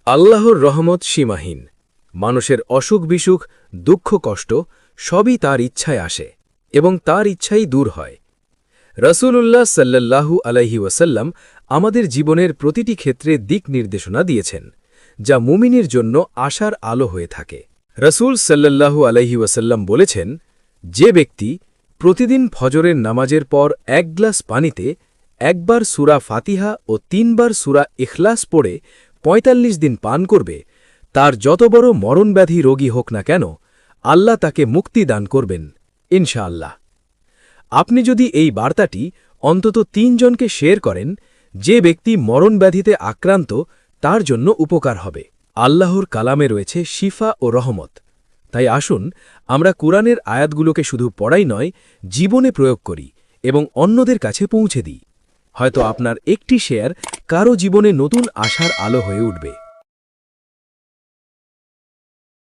আল্লাহর রহমত সীমাহীন। মানুষের অসুখ বিসুখ, দুঃখ কষ্ট সবই তার ইচ্ছায় আসে এবং তার ইচ্ছাই দূর হয়। রাসূলুল্লাহ সাল্লাল্লাহু আলাইহি ওয়াসাল্লাম আমাদের জীবনের প্রতিটি ক্ষেত্রে দিক নির্দেশনা দিয়েছেন, যা মুমিনের জন্য আশার আলো হয়ে থাকে। রাসূল সাল্লাল্লাহু আলাইহি ওয়াসাল্লাম বলেছেন, যে ব্যক্তি প্রতিদিন ফজরের নামাজের পর এক গ্লাস পানিতে একবার সূরা ফাতিহা ও ৩ বার সূরা ইখলাস পড়ে ৪৫ দিন পান করবে, তার যত বড় মরণব্যাধি রোগী হোক না কেন, আল্লাহ তাকে মুক্তি দান করবেন ইনশাআল্লাহ। আপনি যদি এই বার্তাটি অন্তত ৩ জনকে শেয়ার করেন, যে ব্যক্তি মরণব্যাধিতে আক্রান্ত তার জন্য উপকার হবে। আল্লাহর কালামে রয়েছে শিফা ও রহমত। তাই আসুন আমরা কুরআনের আয়াতগুলোকে শুধু পড়াই নয়, জীবনে প্রয়োগ করি এবং অন্যদের কাছে পৌঁছে দিই। হয়তো আপনার একটি শেয়ার কারো জীবনে নতুন আশার আলো হয়ে উঠবে।